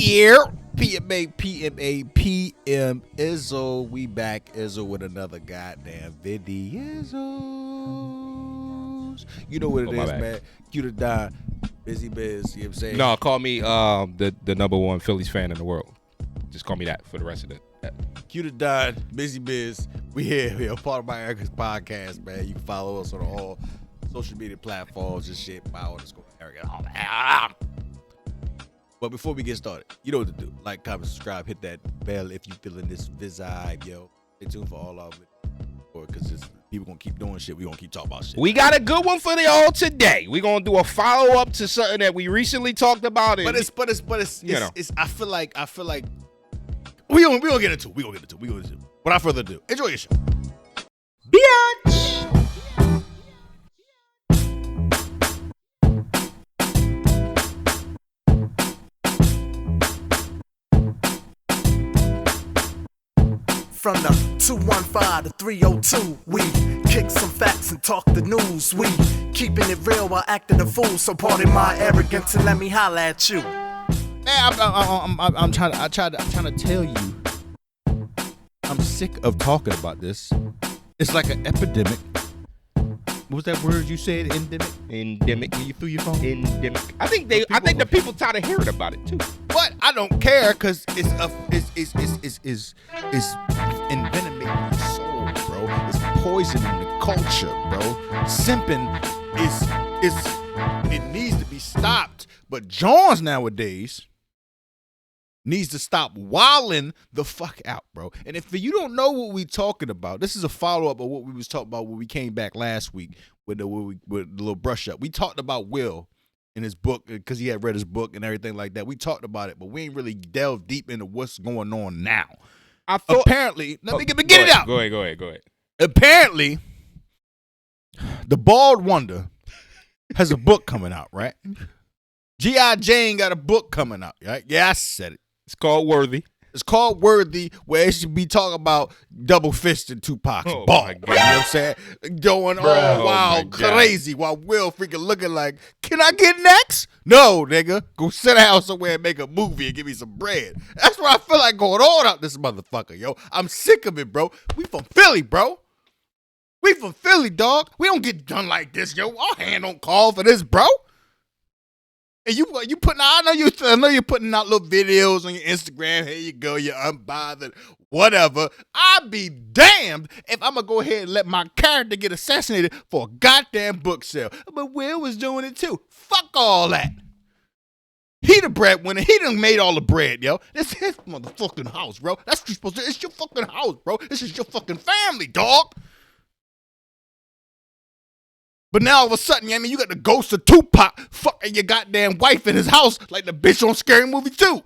Yeah, PM Izzo. We back, Izzo, with another goddamn videos. You know what it is, man. Q to die, busy biz. You know what I'm saying? No, call me the number one Phillies fan in the world. Just call me that for the rest of it. Q to die, busy biz. We here, part of my Erica's podcast, man. You can follow us on all social media platforms and shit. Erica, all that. But before we get started, you know what to do. Like, comment, subscribe, hit that bell if you feeling this vibe, yo. Stay tuned for all of it. Because people gonna keep doing shit. We gonna keep talking about shit. We got a good one for y'all today. We gonna do a follow up to something that we recently talked about. But it's I feel like we gonna get into it. Without further ado, enjoy your show. Bitch. From the 215 to 302, we kick some facts and talk the news. We keeping it real while acting a fool. So pardon my arrogance and let me holla at you. Man, I'm trying to tell you, I'm sick of talking about this. It's like an epidemic. What was that word you said? Endemic. You threw your phone. Endemic. I think the people tired of hearing about it too. But I don't care because it's envenomating the soul, bro. It's poisoning the culture, bro. Simping it needs to be stopped. But Johns nowadays needs to stop wilding the fuck out, bro. And if you don't know what we talking about, this is a follow-up of what we was talking about when we came back last week with the little brush up. We talked about Will in his book because he had read his book and everything like that. We talked about it, but we ain't really delved deep into what's going on now. Apparently, let me get it out. Go ahead. Apparently, the Bald Wonder has a book coming out, right? G.I. Jane got a book coming out, right? Yeah, I said it. It's called Worthy. It's called Worthy, where it should be talking about double fisting Tupac's ball. You know what I'm saying? Going all wild, crazy, while Will freaking looking like, can I get next? No, nigga. Go sit down somewhere and make a movie and give me some bread. That's what I feel like going on out this motherfucker, yo. I'm sick of it, bro. We from Philly, bro. We from Philly, dog. We don't get done like this, yo. Our hand don't call for this, bro. And you putting out, I know you're putting out little videos on your Instagram. Here you go, you're unbothered, whatever. I'd be damned if I'm gonna go ahead and let my character get assassinated for a goddamn book sale. But Will was doing it too. Fuck all that. He the breadwinner. He done made all the bread, yo. This is his motherfucking house, bro. That's what you're supposed to. It's your fucking house, bro. This is your fucking family, dog. But now all of a sudden, I mean, you got the ghost of Tupac fucking your goddamn wife in his house like the bitch on Scary Movie 2.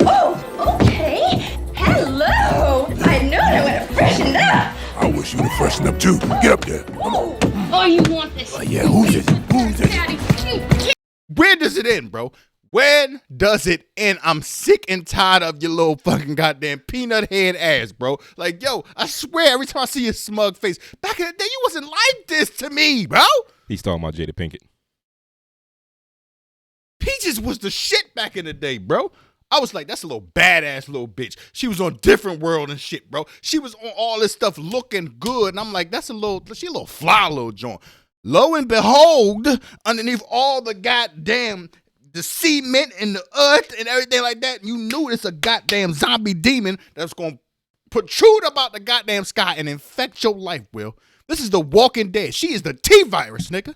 Oh, okay. Hello. I know I would have freshened up. I wish you would freshen up too. Get up there. Come on. Oh, you want this? Yeah, who's it? Daddy. Where does it end, bro? When does it end? I'm sick and tired of your little fucking goddamn peanut head ass, bro. Like, yo, I swear every time I see your smug face, back in the day, you wasn't like this to me, bro. He's talking about Jada Pinkett. Peaches was the shit back in the day, bro. I was like, that's a little badass little bitch. She was on Different World and shit, bro. She was on all this stuff looking good. And I'm like, she a little fly little joint. Lo and behold, underneath all the goddamn the cement and the earth and everything like that, you knew it's a goddamn zombie demon that's going to protrude about the goddamn sky and infect your life, Will. This is the Walking Dead. She is the T-virus, nigga.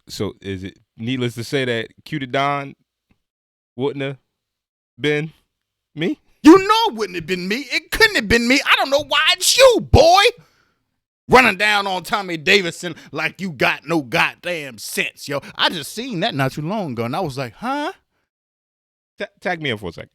So is it needless to say that Q to Don wouldn't have been me? You know it wouldn't have been me. It couldn't have been me. I don't know why it's you, boy. Running down on Tommy Davidson like you got no goddamn sense, yo. I just seen that not too long ago, and I was like, huh? Tag me in for a second.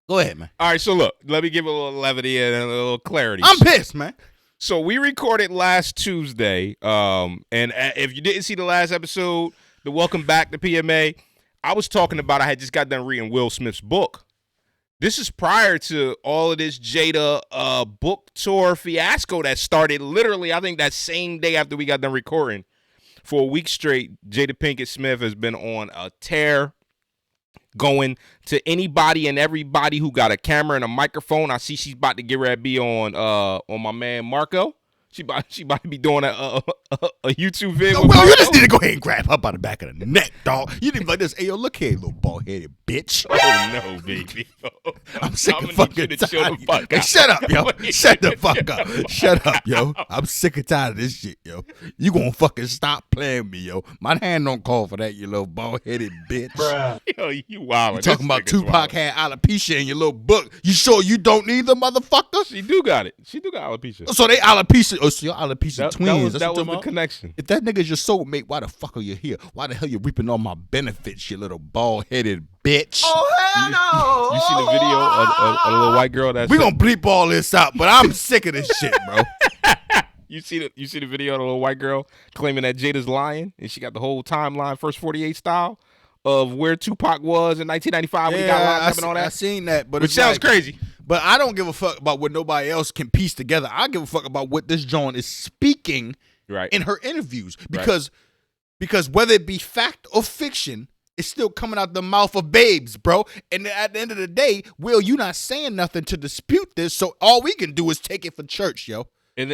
Go ahead, man. All right, so look, let me give a little levity and a little clarity. I'm pissed, man. So we recorded last Tuesday, and if you didn't see the last episode, the Welcome Back to PMA, I was talking about I had just got done reading Will Smith's book. This is prior to all of this Jada book tour fiasco that started literally, I think, that same day after we got done recording. For a week straight, Jada Pinkett Smith has been on a tear. going to anybody and everybody who got a camera and a microphone. I see she's about to get ready to be on my man Marco. She about to be doing a YouTube video. No, well, you just need to go ahead and grab her by the back of the neck, dog. You didn't be like this. Hey, yo, look here, little bald-headed bitch. Oh, no, baby. I'm sick of fucking tired. Hey, shut up, yo. Shut the fuck up. Shut up, yo. I'm sick and tired of this shit, yo. You gonna fucking stop playing me, yo. My hand don't call for that, you little bald-headed bitch. Bruh. Yo, you wild. You talking about Tupac had alopecia in your little book. You sure you don't need the motherfucker? She do got it. She do got alopecia. So they alopecia. Oh, so you're alopecia twins. That was the connection. If that nigga's your soulmate, why the fuck are you here? Why the hell you reaping all my benefits, you little bald-headed bitch? Oh, hell no. You see the video of a little white girl that's... We gonna bleep all this out, but I'm sick of this shit, bro. You see the video of the little white girl claiming that Jada's lying, and she got the whole timeline, First 48 style, of where Tupac was in 1995 when he got locked up and all that? I seen that, but Which sounds crazy. But I don't give a fuck about what nobody else can piece together. I give a fuck about what this Joan is speaking in her interviews. Because whether it be fact or fiction, it's still coming out the mouth of babes, bro. And at the end of the day, Will, you not saying nothing to dispute this, so all we can do is take it for church, yo. And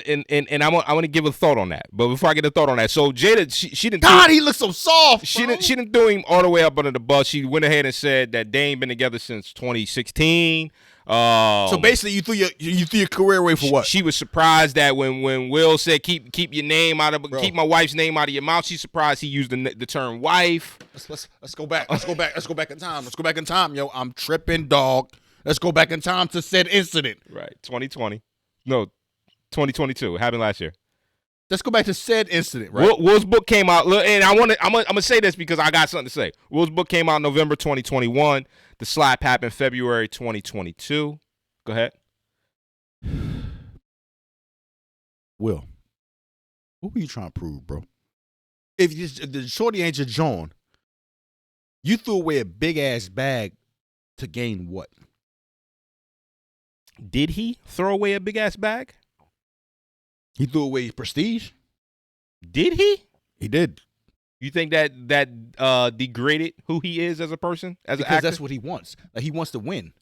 I want to give a thought on that. But before I get a thought on that, so Jada, she didn't. God, he looks so soft. She didn't throw him all the way up under the bus. She went ahead and said that they ain't been together since 2016. So basically, you threw your career away for what? She was surprised that when Will said keep your name out of keep my wife's name out of your mouth. She's surprised he used the term wife. Let's go back. Let's go back in time. Let's go back in time, yo. I'm tripping, dog. Let's go back in time to said incident. Right, 2020. No, 2022. It happened last year. Let's go back to said incident, right? Will's book came out, and I'm gonna say this because I got something to say. Will's book came out November 2021. The slap happened February 2022. Go ahead. Will, what were you trying to prove, bro? If the shorty ain't your John, you threw away a big ass bag to gain what? Did he throw away a big ass bag? He threw away his prestige. Did he? He did. You think that degraded who he is as a person, as an actor? Because that's what he wants. Like, he wants to win.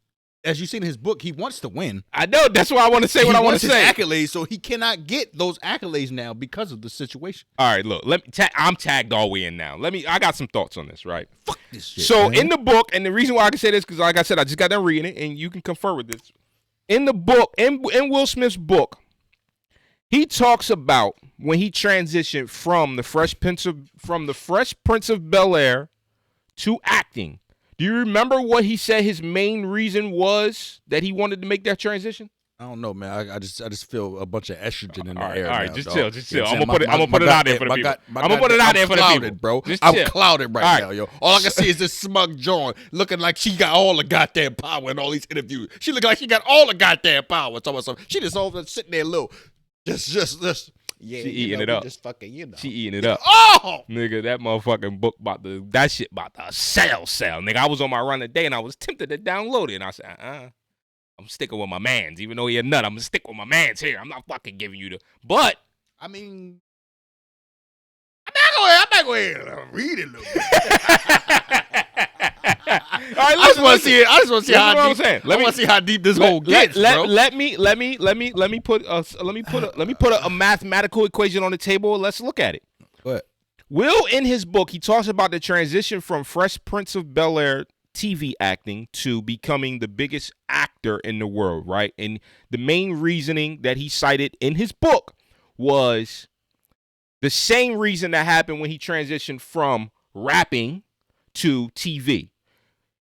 As you see in his book, he wants to win. I know. That's why I want to say what I want to say. Accolades, so he cannot get those accolades now because of the situation. All right, look. I'm tagged all the way in now. I got some thoughts on this, right? Fuck this shit. So man. in the book, and the reason why I can say this because, like I said, I just got done reading it, and you can confer with this. In the book, in Will Smith's book, he talks about when he transitioned from the Fresh Prince of Bel-Air to acting. Do you remember what he said his main reason was that he wanted to make that transition? I don't know, man. I just feel a bunch of estrogen in the air. All right, now, just dog. chill. I'm gonna put it out there for the people. I'm gonna put it out there for the people, bro. Just I'm chill. clouded right now, yo. All I can see is this smug John looking like she got all the goddamn power in all these interviews. She look like she got all the goddamn power. She just all sitting there, little, just. Yeah, she eating it up. Just fucking, She eating it up. Oh, nigga, that motherfucking book that shit about to sell. Nigga, I was on my run today and I was tempted to download it, and I said, I'm sticking with my mans, even though he a nut. I'm gonna stick with my mans here. I'm not fucking giving you but I mean, I'm not going to read it a little bit. All right, I just want to see it. I just want to see how deep. I want to see how deep this hole gets, bro. Let me put a mathematical equation on the table. Let's look at it. What? Will, in his book, he talks about the transition from Fresh Prince of Bel-Air TV acting to becoming the biggest actor in the world, right? And the main reasoning that he cited in his book was the same reason that happened when he transitioned from rapping to TV.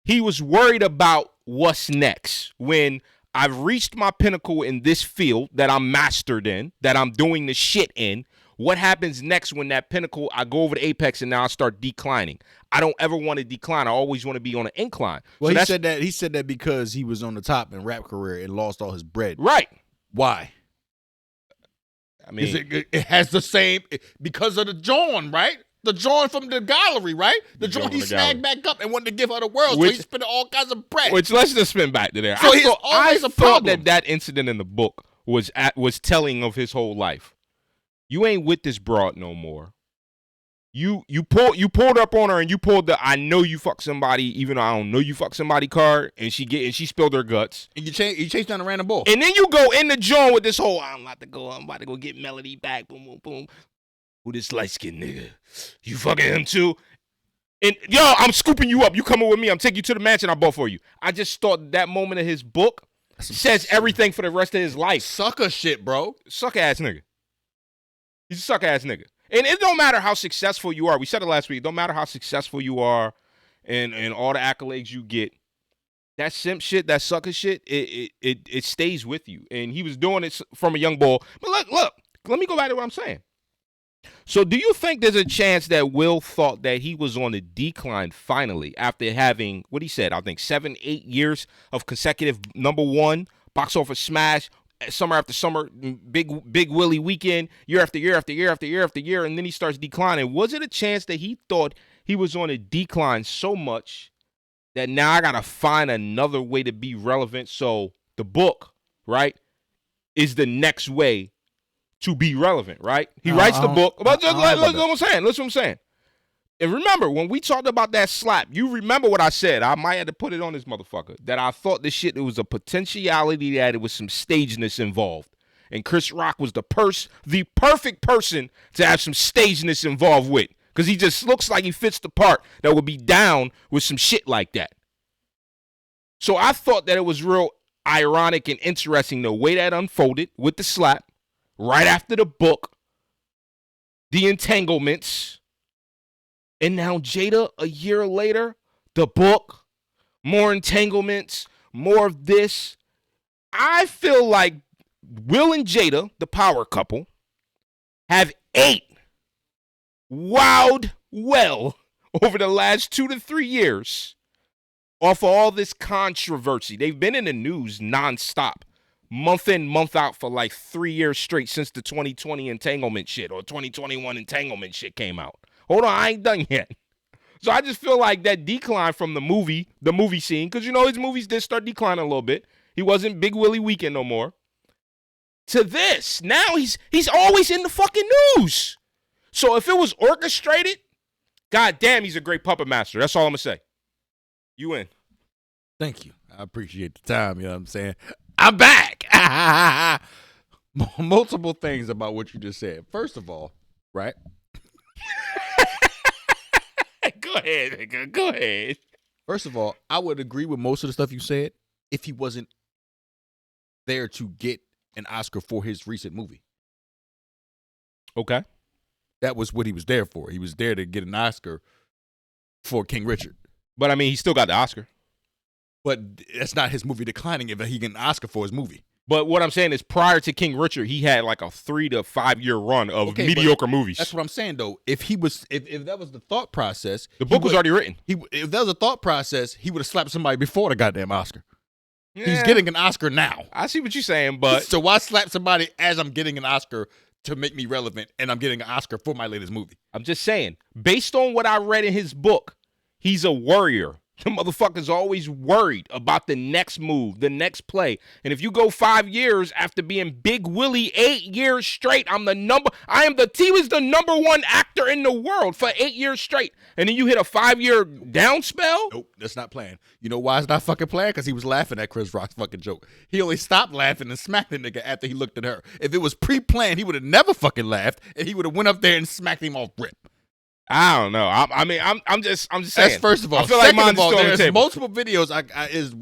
He was worried about what's next. When I've reached my pinnacle in this field that I'm mastered in, that I'm doing the shit in, what happens next when that pinnacle, I go over the apex and now I start declining? I don't ever want to decline. I always want to be on an incline. Well, so he said that because he was on the top in rap career and lost all his bread. Right. Why? I mean, it has the same, because of the John, right? The John from the gallery, right? The John he snagged back up and wanted to give her the world, so he spent all kinds of bread. Which, let's just spin back to there. So I thought that incident in the book was telling of his whole life. You ain't with this broad no more. You pulled up on her and you pulled the I know you fuck somebody even though I don't know you fuck somebody card, and she spilled her guts. And you chase down a random ball. And then you go in the joint with this whole I'm about to go get Melody back. Boom, boom, boom. Who this light skinned nigga? You fucking him too? And yo, I'm scooping you up. You coming with me? I'm taking you to the mansion I bought for you. I just thought that moment of his book says everything for the rest of his life. Sucker shit, bro. Suck ass nigga. He's a suck ass nigga. And it don't matter how successful you are. We said it last week. It don't matter how successful you are and all the accolades you get. That simp shit, that sucker shit, it stays with you. And he was doing it from a young boy. But look, let me go back to what I'm saying. So do you think there's a chance that Will thought that he was on the decline finally after having, what he said, I think 7-8 years of consecutive #1 box office smash, summer after summer, big Willie weekend, year after year after year after year after year, and then he starts declining? Was it a chance that he thought he was on a decline so much that now I got to find another way to be relevant? So the book, right, is the next way to be relevant, right? He writes the book. But listen what I'm saying. And remember, when we talked about that slap, you remember what I said. I might have to put it on this motherfucker. That I thought this shit, there was a potentiality that it was some stageness involved. And Chris Rock was the perfect person to have some stageness involved with. Because he just looks like he fits the part that would be down with some shit like that. So I thought that it was real ironic and interesting the way that unfolded with the slap. Right after the book, the entanglements, and now Jada, a year later, the book, more entanglements, more of this. I feel like Will and Jada, the power couple, have ate wowed well over the last 2 to 3 years off of all this controversy. They've been in the news nonstop. Month in, month out for like 3 years straight since the 2020 entanglement shit or 2021 entanglement shit came out. Hold on, I ain't done yet. So I just feel like that decline from the movie scene, because you know his movies did start declining a little bit. He wasn't Big Willie Weekend no more. To this, now he's always in the fucking news. So if it was orchestrated, god damn, he's a great puppet master. That's all I'm gonna say. You win. Thank you. I appreciate the time, you know what I'm saying? I'm back. Multiple things about what you just said. First of all, right? Go ahead, nigga. Go ahead. First of all, I would agree with most of the stuff you said if he wasn't there to get an Oscar for his recent movie. Okay. That was what he was there for. He was there to get an Oscar for King Richard. But, I mean, he still got the Oscar. But that's not his movie declining if he get an Oscar for his movie. But what I'm saying is prior to King Richard, he had like a 3 to 5 year run of mediocre movies. That's what I'm saying, though. If that was the thought process. The book was already written. If that was a thought process, he would have slapped somebody before the goddamn Oscar. Yeah. He's getting an Oscar now. I see what you're saying, but. So why slap somebody as I'm getting an Oscar to make me relevant and I'm getting an Oscar for my latest movie? I'm just saying, based on what I read in his book, he's a worrier. The motherfucker's always worried about the next move, the next play. And if you go 5 years after being Big Willie 8 years straight, he was the #1 actor in the world for 8 years straight. And then you hit a 5-year down spell? Nope, that's not playing. You know why it's not fucking playing? Because he was laughing at Chris Rock's fucking joke. He only stopped laughing and smacked the nigga after he looked at her. If it was pre-planned, he would have never fucking laughed, and he would have went up there and smacked him off rip. I don't know. I'm just saying. That's first of all. I feel Second like of all, there's the multiple videos.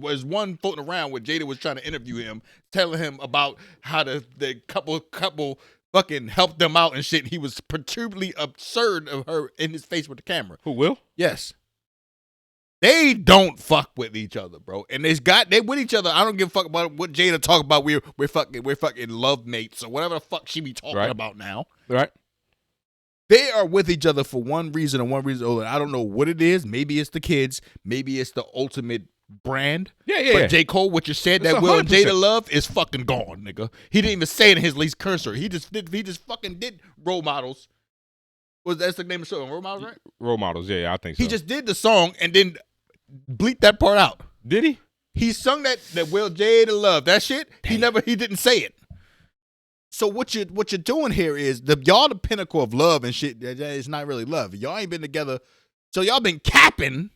Was one floating around where Jada was trying to interview him, telling him about how the couple fucking helped them out and shit. He was perturbably absurd of her in his face with the camera. Who, Will? Yes. They don't fuck with each other, bro. And they with each other. I don't give a fuck about what Jada talk about. We're fucking love mates or whatever the fuck she be talking about now. Right. They are with each other for one reason and one reason only. I don't know what it is. Maybe it's the kids. Maybe it's the ultimate brand. Yeah. But J. Cole, what you said, That's that Will 100%. and Jada love is fucking gone, nigga. He didn't even say it in his least cursor. He just fucking did Role Models. That's the name of the song? Role Models, right? Role Models, yeah, I think so. He just did the song and then bleep that part out. Did he? He sung that Will Jada love. That shit, he didn't say it. So what you're doing here is y'all the pinnacle of love and shit. It's not really love. Y'all ain't been together, so y'all been capping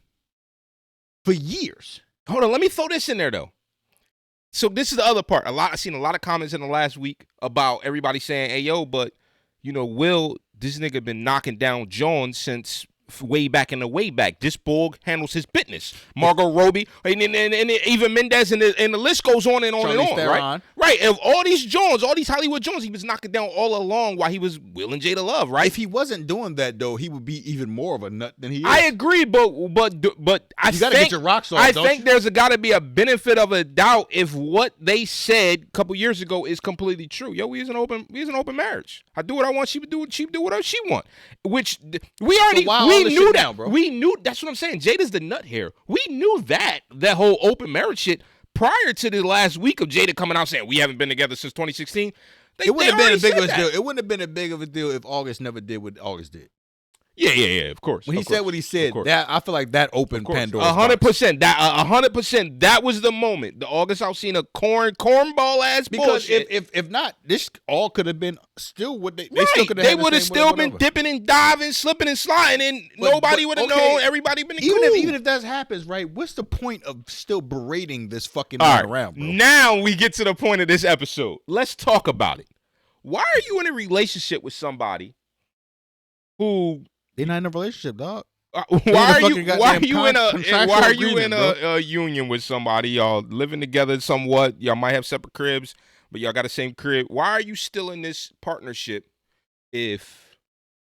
for years. Hold on, let me throw this in there though. So this is the other part. I've seen a lot of comments in the last week about everybody saying, "Hey yo, but Will, this nigga been knocking down Jones since way back in the way back. This Borg handles his business. Margot Robbie, and even Mendez, and the list goes on and on Charlize and on, Theron. right? Right. And all these Jones, all these Hollywood Jones, he was knocking down all along while he was Will and Jada Love, right? If he wasn't doing that though, he would be even more of a nut than he is. I agree, but I you gotta get your rocks off. I think there's got to be a benefit of a doubt if what they said a couple years ago is completely true. Yo, we is an open marriage. I do what I want. She do whatever she want. Which we already knew that, bro. We knew. That's what I'm saying. Jada's the nut here. We knew that whole open marriage shit prior to the last week of Jada coming out saying we haven't been together since 2016. It wouldn't have been as big of a deal. It wouldn't have been as big of a deal if August never did what August did. Yeah. Of course. When he said what he said, that I feel like that opened Pandora's box. 100%. 100%. That was the moment. The August Alsina cornball ass bullshit. Because if not, this all could have been still what they right. still could have. They would have still been dipping and diving, slipping and sliding, and nobody would have known. Everybody been cool. Even if that happens, right? What's the point of still berating this fucking man around, bro? Now we get to the point of this episode. Let's talk about it. Why are you in a relationship with somebody who? They're not in a relationship, dog. Why are you in a union with somebody? Y'all living together somewhat. Y'all might have separate cribs, but y'all got the same crib. Why are you still in this partnership if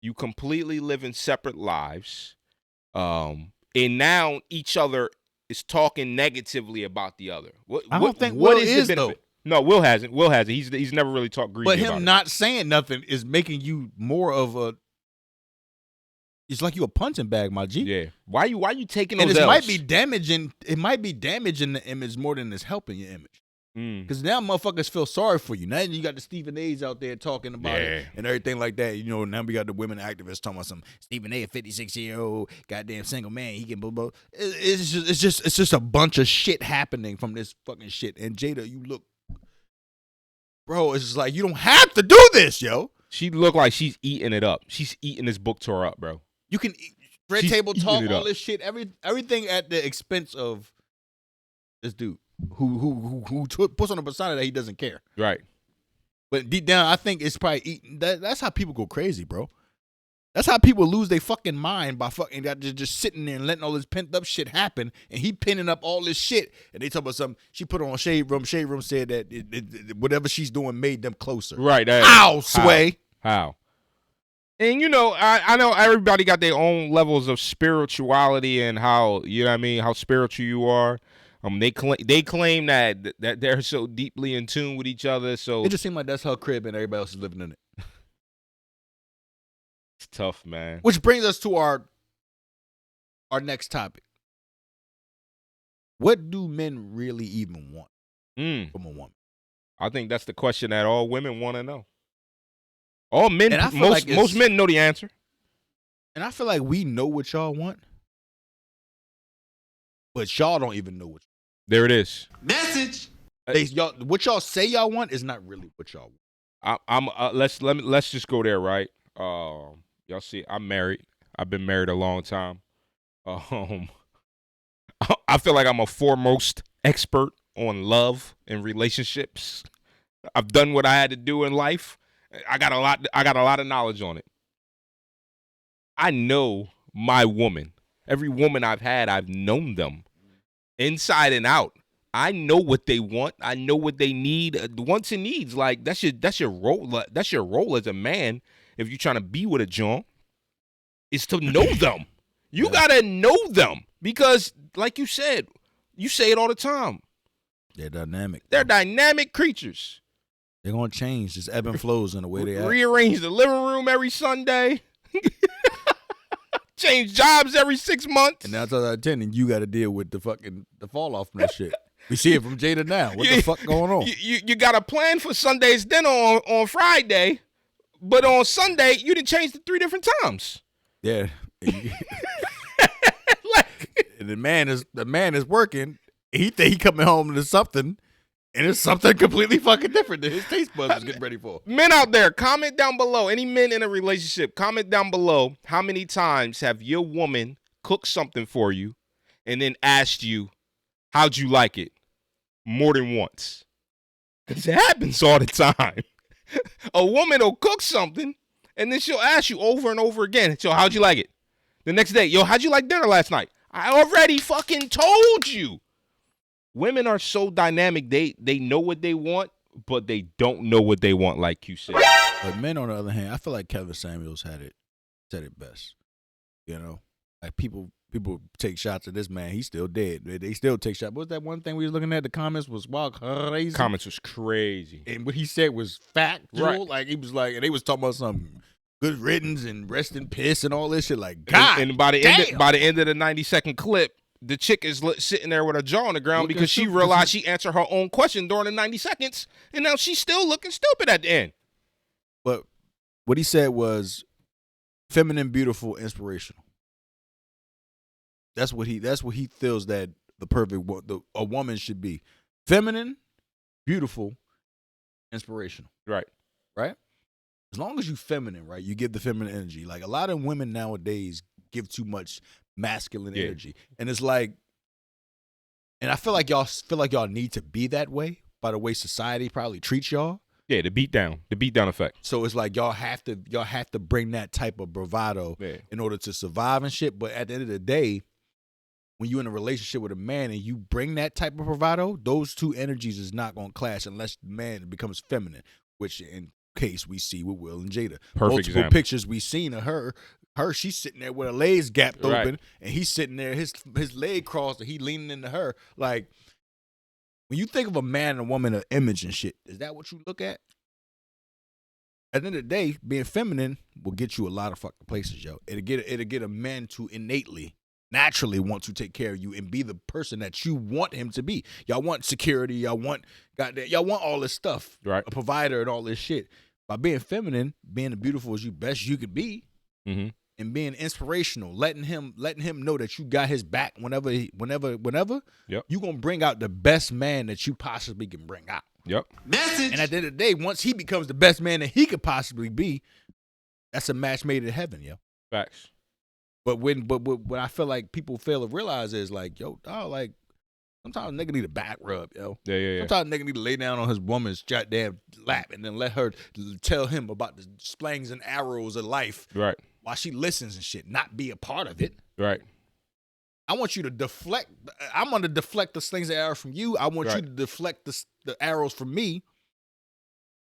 you completely live in separate lives? And now each other is talking negatively about the other. I don't think Will is though. No, Will hasn't. He's never really talked greedy about it. But him not saying nothing is making you more of a. It's like you a punching bag, my G. Yeah. Why you taking those L's? It might be damaging the image more than it's helping your image. Because now motherfuckers feel sorry for you. Now you got the Stephen A's out there talking about it and everything like that. Now we got the women activists talking about some Stephen A, a 56-year-old goddamn single man. He can blah blah. It's just a bunch of shit happening from this fucking shit. And Jada, you look, bro. It's just like you don't have to do this, yo. She look like she's eating it up. She's eating this book tour up, bro. You can red table talk, all this shit, everything at the expense of this dude who puts on a persona that he doesn't care. Right. But deep down, I think it's probably eating. That's how people go crazy, bro. That's how people lose their fucking mind by fucking just sitting there and letting all this pent up shit happen. And he pinning up all this shit. And they talk about something. She put on Shade Room. Shade Room said that whatever she's doing made them closer. Right. Ow, Sway. How? And I know everybody got their own levels of spirituality and how how spiritual you are. They claim that they're so deeply in tune with each other. So it just seemed like that's her crib and everybody else is living in it. It's tough, man. Which brings us to our next topic. What do men really even want from a woman? I think that's the question that all women want to know. All men, most men know the answer. And I feel like we know what y'all want, but y'all don't even know what. There it is. Message. What y'all say y'all want is not really what y'all want. Let's just go there, right? Y'all see, I'm married. I've been married a long time. I feel like I'm a foremost expert on love and relationships. I've done what I had to do in life. I got a lot of knowledge on it. I know my woman. Every woman I've had, I've known them inside and out. I know what they want. I know what they need. Wants and needs. Like that's your role. That's your role as a man. If you're trying to be with a John, is to know them. You gotta know them because, like you said, you say it all the time. They're dynamic. They're dynamic creatures. They're gonna change. Just ebb and flows in the way they act. Rearrange the living room every Sunday. Change jobs every 6 months. And 9 times out of 10, and you got to deal with the fall off from that shit. We see it from Jada now. What the fuck going on? You got a plan for Sunday's dinner on Friday, but on Sunday you didn't change it 3 different times. Yeah. And the man is working. He think he coming home to something. And it's something completely fucking different that his taste buds was getting ready for. Men out there, comment down below. Any men in a relationship, comment down below. How many times have your woman cooked something for you and then asked you, how'd you like it? More than once. Because it happens all the time. A woman will cook something and then she'll ask you over and over again. So how'd you like it? The next day, yo, how'd you like dinner last night? I already fucking told you. Women are so dynamic. They know what they want, but they don't know what they want, like you said. But men, on the other hand, I feel like Kevin Samuels said it best. You know, like people take shots at this man. He's still dead. They still take shots. What was that one thing we was looking at? The comments was wild crazy. Comments was crazy. And what he said was factual. Right. Like he was like, and they was talking about some good riddance and rest in piss and all this shit. Like, God, and by the end of the 90-second clip, the chick is sitting there with her jaw on the ground because she realized she answered her own question during the 90 seconds, and now she's still looking stupid at the end. But what he said was feminine, beautiful, inspirational. That's what he feels that the perfect a woman should be. Feminine, beautiful, inspirational. Right. Right? As long as you feminine, right? You give the feminine energy. Like a lot of women nowadays give too much masculine energy. And it's like, and I feel like y'all need to be that way by the way society probably treats y'all. Yeah, the beat down effect. So it's like y'all have to bring that type of bravado in order to survive and shit. But at the end of the day, when you're in a relationship with a man and you bring that type of bravado, those two energies is not going to clash unless the man becomes feminine, which in case we see with Will and Jada. Multiple pictures we seen of her, she's sitting there with her legs gapped open, and he's sitting there, his leg crossed, and he leaning into her. Like, when you think of a man and a woman, an image and shit, is that what you look at? At the end of the day, being feminine will get you a lot of fucking places, yo. It'll get a man to naturally want to take care of you and be the person that you want him to be. Y'all want security, y'all want all this stuff, right? A provider and all this shit. By being feminine, being as beautiful as you best you could be, and being inspirational, letting him know that you got his back whenever, yep. You gonna bring out the best man that you possibly can bring out. Yep. Message. And at the end of the day, once he becomes the best man that he could possibly be, that's a match made in heaven, yo. Facts. But what I feel like people fail to realize is like, yo, dog, like sometimes a nigga need a back rub, yo. Yeah. Sometimes a nigga need to lay down on his woman's goddamn lap and then let her tell him about the slings and arrows of life. Right. While she listens and shit, not be a part of it. Right. I want you to deflect. I'm going to deflect the slings and arrows from you. I want you to deflect the arrows from me,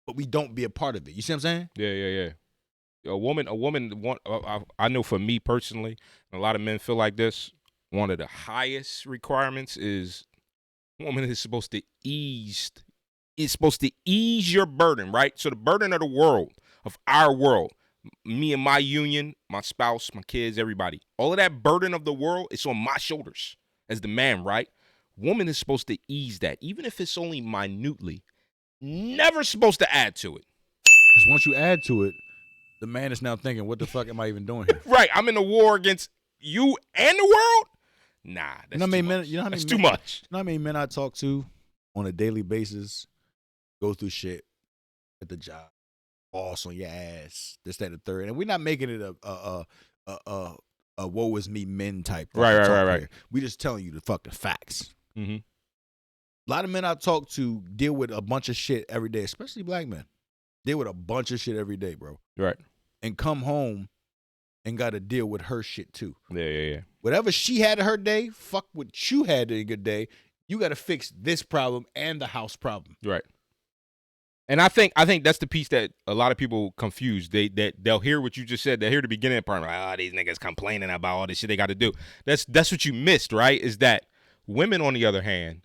but we don't be a part of it. You see what I'm saying? Yeah. A woman I know for me personally, and a lot of men feel like this, one of the highest requirements is a woman is supposed to ease your burden, right? So the burden of the world, of our world, me and my union, my spouse, my kids, everybody, all of that burden of the world is on my shoulders as the man, right? Woman is supposed to ease that, even if it's only minutely. Never supposed to add to it. Because once you add to it, the man is now thinking, what the fuck am I even doing here? Right. I'm in a war against you and the world? Nah, that's too much. That's too much. You know how many men I talk to on a daily basis go through shit at the job, boss on your ass, this, that, and the third. And we're not making it a woe is me men type. Right. We just telling you the fucking facts. Mm-hmm. A lot of men I talk to deal with a bunch of shit every day, especially black men. Deal with a bunch of shit every day, bro. Right. And come home and got to deal with her shit too. Yeah. Whatever she had in her day, fuck what you had in a good day. You got to fix this problem and the house problem. Right. And I think that's the piece that a lot of people confuse. They'll hear what you just said. They'll hear the beginning part, like, these niggas complaining about all this shit they got to do. That's what you missed, right? Is that women, on the other hand,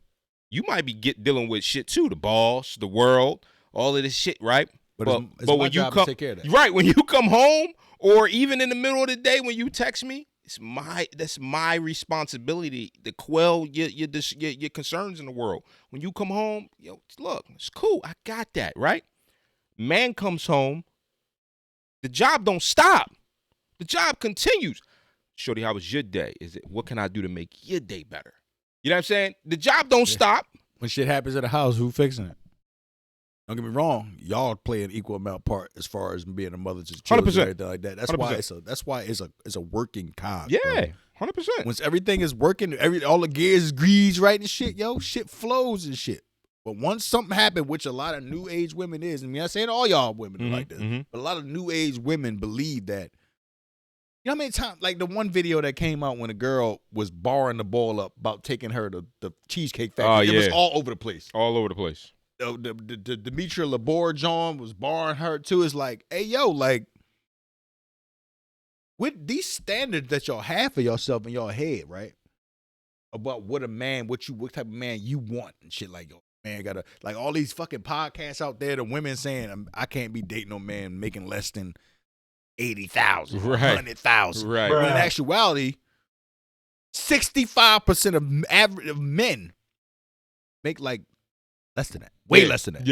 you might be dealing with shit too. The boss, the world, all of this shit, right? But it's my when you job come, to take care of that. Right, when you come home, or even in the middle of the day when you text me, that's my responsibility to quell your concerns in the world. When you come home, look, it's cool. I got that, right? Man comes home, the job don't stop. The job continues. Shorty, how was your day? What can I do to make your day better? You know what I'm saying? The job don't stop. when shit happens at the house, who fixing it? Don't get me wrong, y'all play an equal amount part as far as being a mother to children 100%. and everything like that. That's 100%. why it's a working cog. Yeah, bro. 100%. Once everything is working, all the gears is greased right and shit, yo, shit flows and shit. But once something happened, which a lot of new age women is, I mean, I'm saying all y'all women are like this, but a lot of new age women believe that. You know how many times, like the one video that came out when a girl was barring the ball up about taking her to the Cheesecake Factory. It was all over the place. All over the place. The Demetria Labor John was barring her too. It's like, hey, yo, like, with these standards that y'all have for yourself in your head, right? About what type of man you want and shit, like, yo, man, gotta, like, all these fucking podcasts out there, the women saying, I can't be dating no man making less than 80,000, 100,000. Right. But in actuality, 65% of men make like less than that. Way less than that.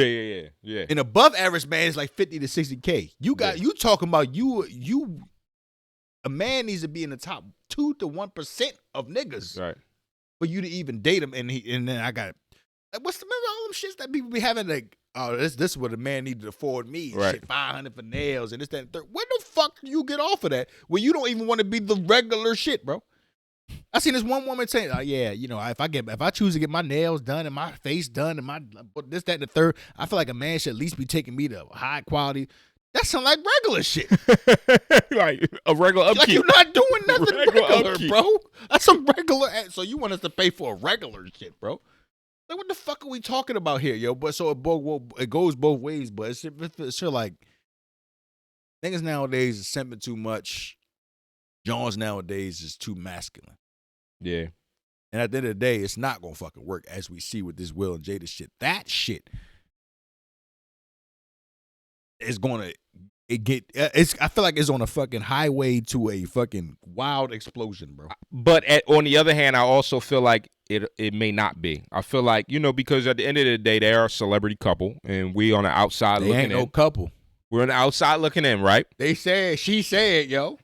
Yeah. And above average man is like 50 to 60K. You talking about you a man needs to be in the top 2 to 1% of niggas. Right. For you to even date him, and then I got like, remember all them shits that people be having, like, oh, this is what a man needed to afford me. Right. Shit, 500 for nails and this, that, and third. Where the fuck do you get off of that when you don't even want to be the regular shit, bro? I seen this one woman saying, oh, yeah, you know, if I choose to get my nails done and my face done and my this, that, and the third, I feel like a man should at least be taking me to high quality. That sound like regular shit. Like a regular upkeep. Like you're not doing nothing regular upkeep. bro. That's some regular. So you want us to pay for a regular shit, bro? Like, what the fuck are we talking about here, yo? But so it goes both ways. But it's sure like niggas nowadays is simping too much. Johns nowadays is too masculine. Yeah. And at the end of the day, it's not gonna fucking work, as we see with this Will and Jada shit. That shit is gonna I feel like it's on a fucking highway to a fucking wild explosion, bro. But on the other hand, I also feel like it may not be. I feel like, you know, because at the end of the day, they are a celebrity couple, and we on the outside They looking ain't in. no couple. We're on the outside looking in, right? She said, yo.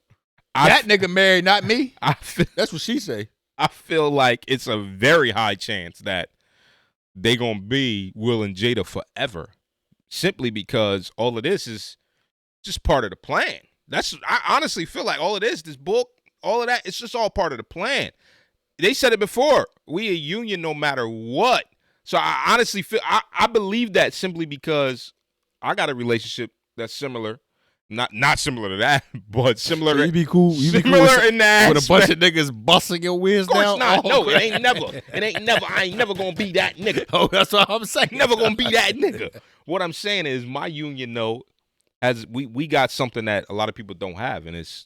That nigga married, not me. That's what she say. I feel like it's a very high chance that they gonna be Will and Jada forever, simply because all of this is just part of the plan. I honestly feel like all of this book, all of that, it's just all part of the plan. They said it before. We a union no matter what. So I honestly feel I believe that simply because I got a relationship that's similar. Not similar to that, but similar. So you be cool. Similar in that with a bunch of niggas busting your wheels down. Of course not. No, it ain't never. I ain't never gonna be that nigga. Oh, that's what I'm saying. Never gonna be that nigga. What I'm saying is my union though, we got something that a lot of people don't have, and it's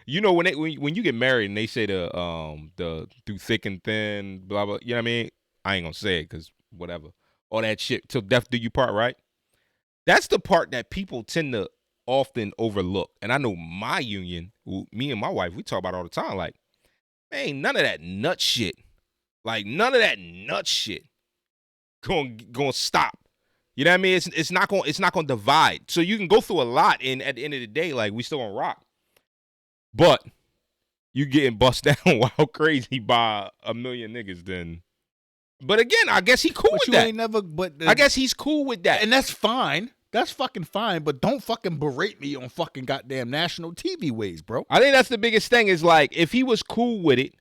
you know when you get married and they say the through thick and thin, blah blah. You know what I mean? I ain't gonna say it because whatever. All that shit till death do you part, right? That's the part that people tend to often overlook. And I know my union, me and my wife, we talk about all the time. Like, man, none of that nut shit. Like, none of that nut shit gonna stop. You know what I mean? It's not gonna divide. So you can go through a lot, and at the end of the day, like, we still gonna rock. But you getting bust down wild crazy by a million niggas, then. But again, I guess he cool with that. I guess he's cool with that. And that's fine. That's fucking fine, but don't fucking berate me on fucking goddamn national TV ways, bro. I think that's the biggest thing is, like, if he was cool with it,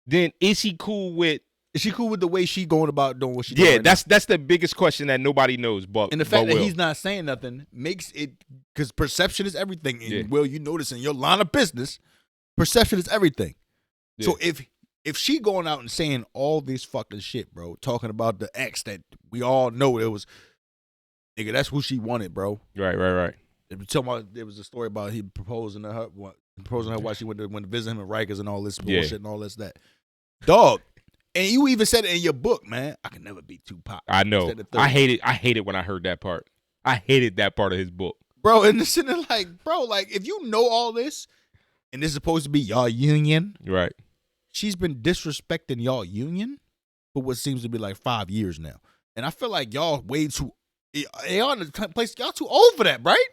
then is he cool with... Is she cool with the way she going about doing what she doing? Yeah, that's the biggest question that nobody knows. But and the fact that he's not saying nothing makes it... Because perception is everything. And, Will, you notice in your line of business, perception is everything. Yeah. So if she going out and saying all this fucking shit, bro, talking about the ex that we all know it was... Nigga, that's who she wanted, bro. Right. There was a story about he proposing to her while she went to visit him in Rikers and all this bullshit and all this that. Dog, and you even said it in your book, man. I can never be Tupac. I know. I hate it when I heard that part. I hated that part of his book, bro. And it's like, bro, like if you know all this, and this is supposed to be y'all union, right? She's been disrespecting y'all union for what seems to be like 5 years now, and I feel like y'all way too. Y'all in the place. Y'all too old for that, right?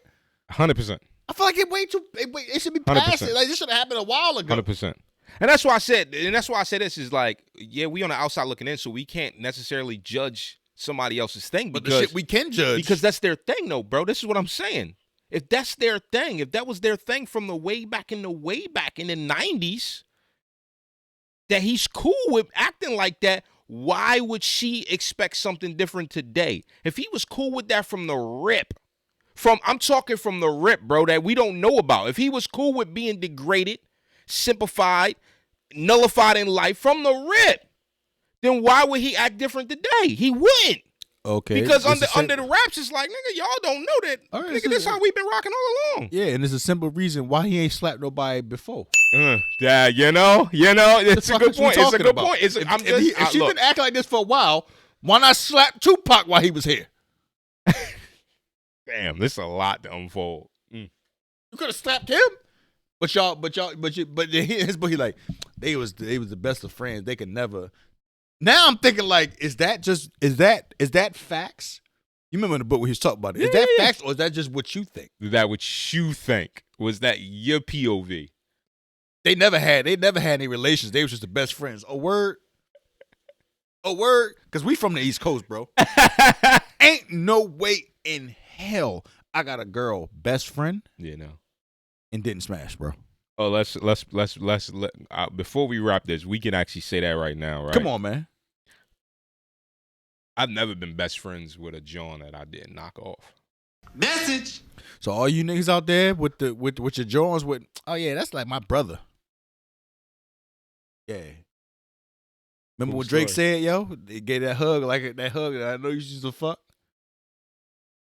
100%. I feel like it should be past it. Like this should have happened a while ago. 100%. And that's why I said this is like, yeah, we on the outside looking in, so we can't necessarily judge somebody else's thing. But the shit we can judge. Because that's their thing, though, bro. This is what I'm saying. If that's their thing, if that was their thing from the way back in the 90s, that he's cool with acting like that, why would she expect something different today? If he was cool with that from the rip, I'm talking from the rip, bro, that we don't know about. If he was cool with being degraded, simplified, nullified in life from the rip, then why would he act different today? He wouldn't. Okay. Because under the raps, it's like, nigga, y'all don't know that. Right, nigga, this is how we've been rocking all along. Yeah, and there's a simple reason why he ain't slapped nobody before. Yeah, you know, it's a good point. It's a good point. If she's been acting like this for a while, why not slap Tupac while he was here? Damn, this is a lot to unfold. You could have slapped him, but his book, he like, they was the best of friends. They could never. Now I'm thinking like, is that facts? You remember in the book where he was talking about it? Is that facts or is that just what you think? Is that what you think? Was that your POV? They never had any relations. They was just the best friends. A word. Because we from the East Coast, bro. Ain't no way in hell I got a girl best friend. Yeah, no. And didn't smash, bro. Oh, let's before we wrap this, we can actually say that right now, right? Come on, man. I've never been best friends with a John that I didn't knock off. Message. So all you niggas out there with your Johns with, oh yeah, that's like my brother. Yeah. Remember Cool what Drake story. said, yo? He gave that hug, like that hug that I know you used to fuck.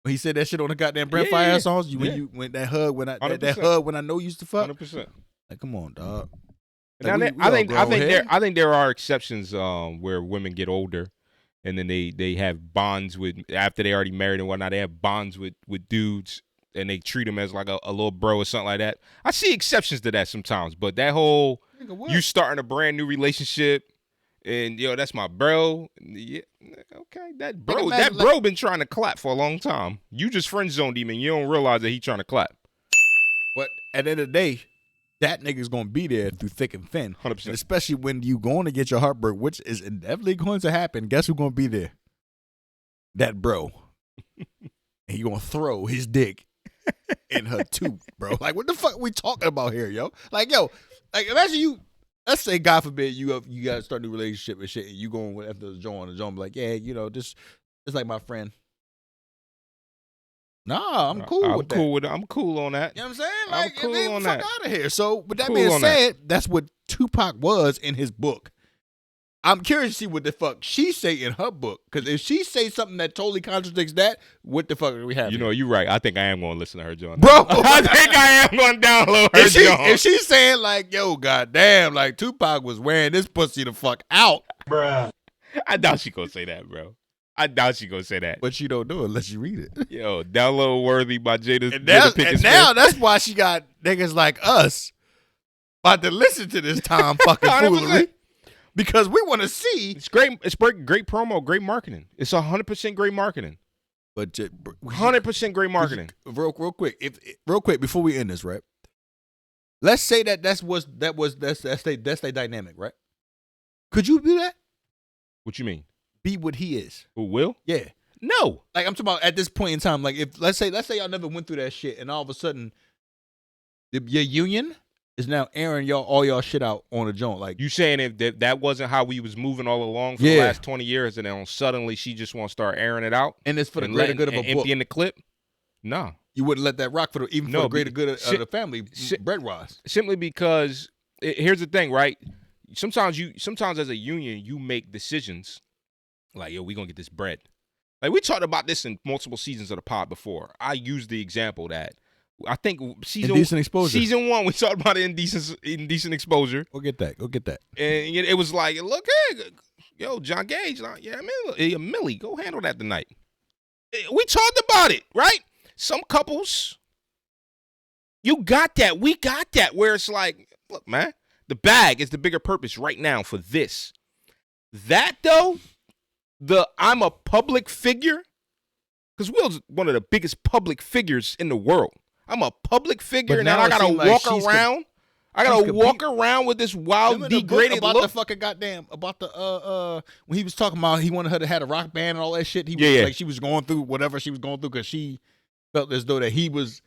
When he said that shit on the goddamn Brent Fire songs, when that hug when I know you used to fuck. 100%. Like, come on, dog. Like, Like, I think there are exceptions where women get older, and then they have bonds with, after they already married and whatnot. They have bonds with dudes, and they treat them as like a little bro or something like that. I see exceptions to that sometimes, but that whole you starting a brand new relationship. And yo, that's my bro. Yeah, okay, that bro been trying to clap for a long time. You just friend zoned him, and you don't realize that he trying to clap. But at the end of the day, that nigga's gonna be there through thick and thin. 100%. And especially when you going to get your heart broke, which is inevitably going to happen. Guess who's gonna be there? That bro. And he gonna throw his dick in her tooth, bro. Like, what the fuck are we talking about here, yo? Like, imagine you. Let's say, God forbid, you got to start a new relationship and shit, and you going after the John, be like, yeah, this is like my friend. Nah, I'm cool with that. I'm cool on that. You know what I'm saying? Like, I'm cool on fuck that. out of here. So, with that Cool being on said, that's what Tupac was in his book. I'm curious to see what the fuck she say in her book, because if she say something that totally contradicts that, what the fuck are we having? You know, you're right. I think I am going to listen to her, John. Bro, I think I am going to download her, John. If she's saying like, yo, goddamn, like Tupac was wearing this pussy the fuck out, bruh. I doubt she gonna say that, bro. I doubt she gonna say that. But she don't do it unless you read it. Yo, download Worthy by Jada Pinkett. And now that's why she got niggas like us about to listen to this Tom fucking foolery. Because we want to see. It's great. It's great promo, great marketing. It's 100% great marketing. But 100% great marketing. Real quick before we end this, right? Let's say that's their dynamic, right? Could you do that? What you mean? Be what he is. Who will? Yeah. No. Like, I'm talking about at this point in time. Like, if let's say y'all never went through that shit, and all of a sudden, your union is now airing all y'all shit out on a joint. Like, you saying if that wasn't how we was moving all along for the last 20 years, and then suddenly she just want to start airing it out, and it's for the greater good of a book, emptying the clip? No, you wouldn't let that rock for the greater good of the family, bread-wise. Simply because here's the thing, right? Sometimes as a union, you make decisions like, yo, we gonna get this bread. Like, we talked about this in multiple seasons of the pod before. I used the example that I think Indecent Exposure. Season 1, we talked about indecent exposure. Go get that. And it was like, look here, yo, John Gage, Millie, go handle that tonight. We talked about it, right? Some couples, you got that. We got that. Where it's like, look, man, the bag is the bigger purpose right now for this. That though, I'm a public figure, because Will's one of the biggest public figures in the world. I'm a public figure, and now I gotta walk around. I gotta walk around with this wild, degraded about look. the fucking goddamn about the when he was talking about he wanted her to have a rock band and all that shit. He was like she was going through whatever she was going through because she felt as though that he was.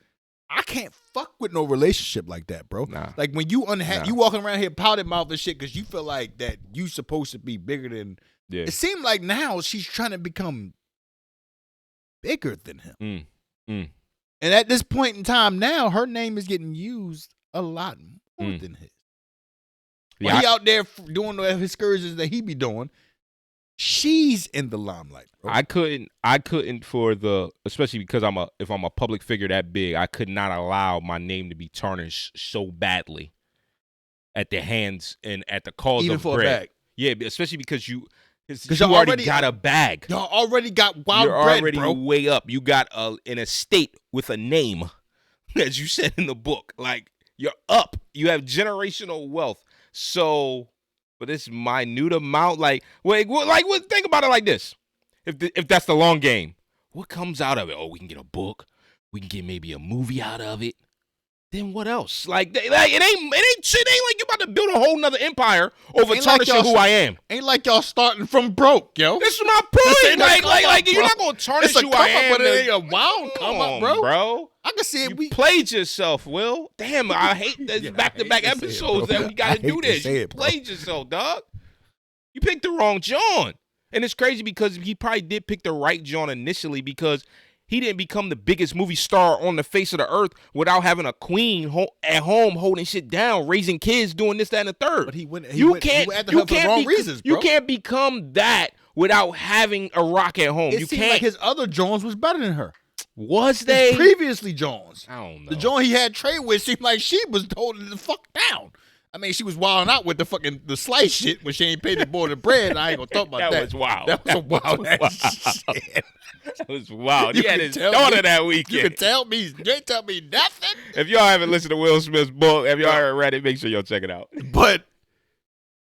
I can't fuck with no relationship like that, bro. Nah. Like when you you walking around here pouted mouth and shit because you feel like that you supposed to be bigger than. Yeah. It seemed like now she's trying to become bigger than him. And at this point in time now, her name is getting used a lot more than his. Yeah, When he out there doing the excursions that he be doing, she's in the limelight, bro. I couldn't especially because if I'm a public figure that big, I could not allow my name to be tarnished so badly at the hands and at the cause Even of for bread. a bag. Yeah, especially because you y'all already got a bag. Y'all already got wild You're bread, already bro. way up. You got an estate with a name, as you said in the book. Like, you're up. You have generational wealth. So, but this minute amount, think about it like this. If that's the long game, what comes out of it? Oh, we can get a book. We can get maybe a movie out of it. Then what else? It ain't like you about to build a whole nother empire over tarnishing who I am. Ain't like y'all starting from broke, yo. This is my point. Like you're not gonna tarnish It's a who I am. but it ain't a wild come up, bro. I can see it. You played yourself, Will. Damn, I hate this back-to-back episodes that we gotta do this. You played yourself, dog. You picked the wrong John. And it's crazy because he probably did pick the right John initially because he didn't become the biggest movie star on the face of the earth without having a queen at home holding shit down, raising kids, doing this, that, and the third. But he went after her for the wrong reasons, bro. You can't become that without having a rock at home. It seemed like his other Jones was better than her. Was they? His previously Jones. I don't know. The Joan he had trade with seemed like she was holding the fuck down. I mean, she was wilding out with the slice shit when she ain't paid the boy the bread. I ain't gonna talk about that. That was wild. That was a wild ass shit. That was wild. He had his daughter that weekend. You ain't tell me nothing. If y'all haven't listened to Will Smith's book, if y'all haven't read it, make sure y'all check it out. But,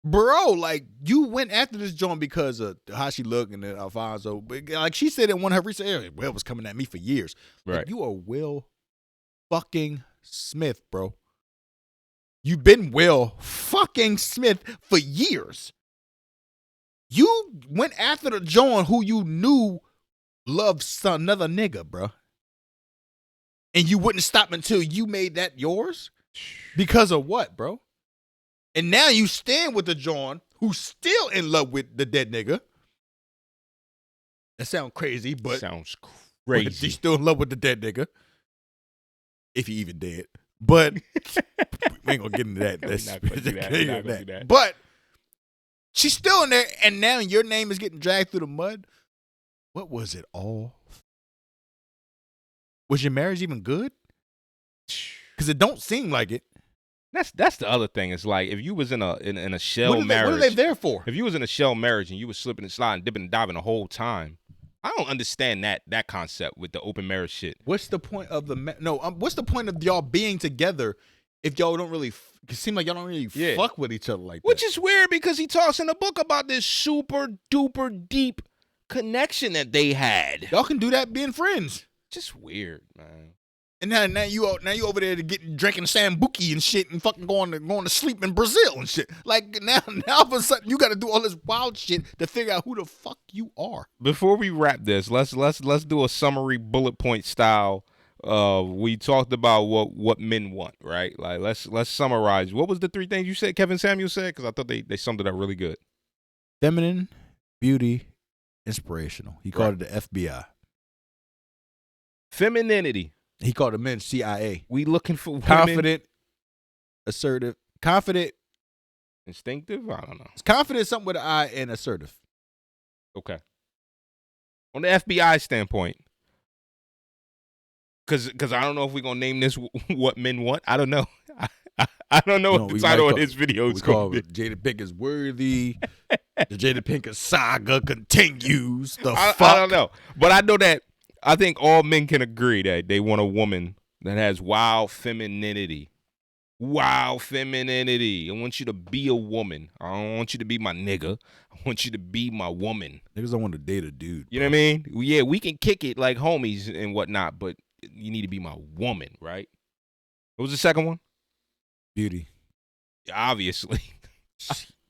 bro, like, you went after this joint because of how she looked and then Alfonso. But, like, she said in one of her recent areas, Will was coming at me for years. Right. Like, you are Will fucking Smith, bro. You've been Will fucking Smith for years. You went after the John who you knew loved another nigga, bro. And you wouldn't stop until you made that yours? Because of what, bro? And now you stand with the John who's still in love with the dead nigga. That sounds crazy, but sounds crazy. But he's still in love with the dead nigga. If he even dead. But we ain't gonna get into that. We're not gonna do that. But she's still in there, and now your name is getting dragged through the mud. What was it all? Was your marriage even good? Because it don't seem like it. That's the other thing. It's like if you was in a shell marriage. What are they there for? If you was in a shell marriage and you was slipping and sliding, dipping and diving the whole time, I don't understand that concept with the open marriage shit. What's the point of what's the point of y'all being together if y'all don't really? It seems like y'all don't really fuck with each other like that. Which is weird because he talks in the book about this super duper deep connection that they had. Y'all can do that being friends. Just weird, man. And now you over there to drinking sambuca and shit and fucking going to sleep in Brazil and shit. Like now all of a sudden you got to do all this wild shit to figure out who the fuck you are. Before we wrap this, let's do a summary bullet point style. We talked about what men want, right? Like let's summarize. What was the three things you said? Kevin Samuel said because I thought they summed it up really good. Feminine, beauty, inspirational. He called it the FBI. Femininity. He called the men CIA. We looking for women. Confident, assertive. Confident. Instinctive? I don't know. It's confident, something with an I, and assertive. Okay. On the FBI standpoint, because I don't know if we're going to name this What Men Want. I don't know. I don't know what the title of this video is going to be. Jada Pinkett's Worthy. The Jada Pinkett Saga continues. I don't know. But I know that I think all men can agree that they want a woman that has wild femininity. Wild femininity. I want you to be a woman. I don't want you to be my nigga. I want you to be my woman. Niggas don't want to date a dude. You know what I mean? Yeah, we can kick it like homies and whatnot, but you need to be my woman, right? What was the second one? Beauty. Obviously.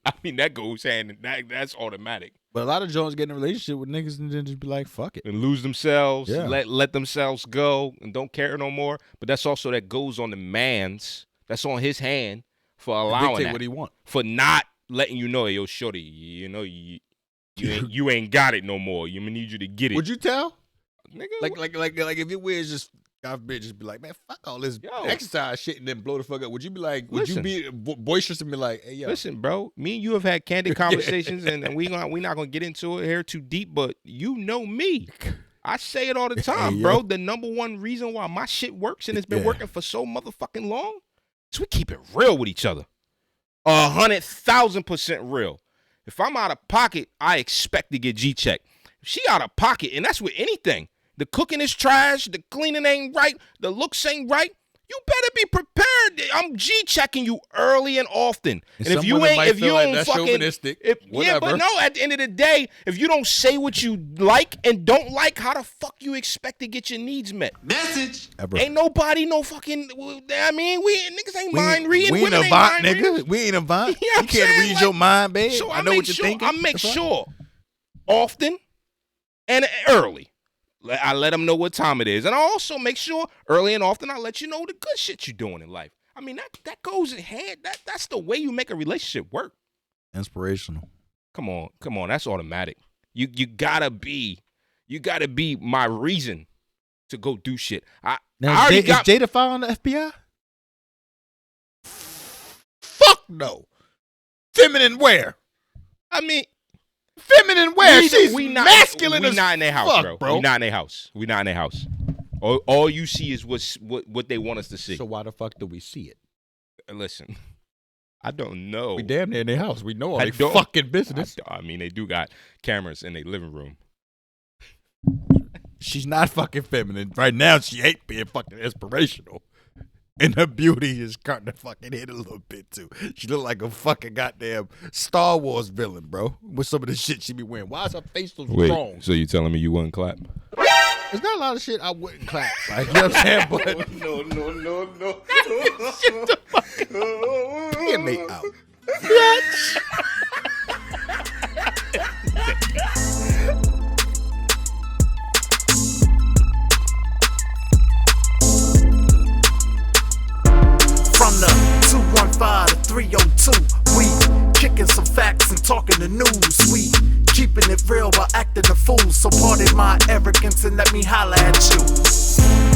I mean, that goes hand and that's automatic. But a lot of Jones get in a relationship with niggas and then just be like, fuck it. And lose themselves, Yeah. let themselves go and don't care no more. But that's also that goes on the man's, that's on his hand for allowing Dictate that. what he want. For not letting you know, yo, shorty, you know, you ain't got it no more. You need you to get it. Would you tell? Nigga, Like if your weird just God forbid, just be like, man, fuck all this exercise shit and then blow the fuck up. Would you be like, would you be boisterous and be like, hey, yo. Listen, bro, me and you have had candid conversations and we not gonna get into it here too deep, but you know me. I say it all the time, bro. The number one reason why my shit works and it's been working for so motherfucking long is we keep it real with each other. 100,000% real. If I'm out of pocket, I expect to get G-checked. If she out of pocket, and that's with anything. The cooking is trash, the cleaning ain't right, the looks ain't right, you better be prepared. I'm G-checking you early and often. And if you don't fucking, yeah, but no, at the end of the day, if you don't say what you like and don't like, how the fuck you expect to get your needs met? Message. Ain't nobody no fucking, I mean, niggas ain't mind reading. We ain't women a Avant, ain't mind nigga. readers. We ain't Avant. You know You can't read your mind, babe. So I know what you're thinking. I make sure often and early. I let them know what time it is. And I also make sure early and often I let you know the good shit you're doing in life. I mean, that goes in hand. That's the way you make a relationship work. Inspirational. Come on. That's automatic. You gotta be my reason to go do shit. Is Jada filing the FBI? Fuck no. Feminine wear. I mean, feminine wear. She's masculine. We not in their house, fuck, bro. We not in their house. All you see is what they want us to see. So why the fuck do we see it? Listen, I don't know. We damn near in their house. We know all their fucking business. I mean, they do got cameras in their living room. She's not fucking feminine. Right now, she ain't being fucking inspirational. And her beauty is starting to fucking hit a little bit, too. She look like a fucking goddamn Star Wars villain, bro, with some of the shit she be wearing. Why is her face so strong? So you telling me you wouldn't clap? There's not a lot of shit I wouldn't clap. Like, you know what I'm saying? But no. Shit the fuck. Get me out. Bitch. From the 215 to 302, we kicking some facts and talking the news. We keeping it real while acting a fool. So pardon my arrogance and let me holla at you.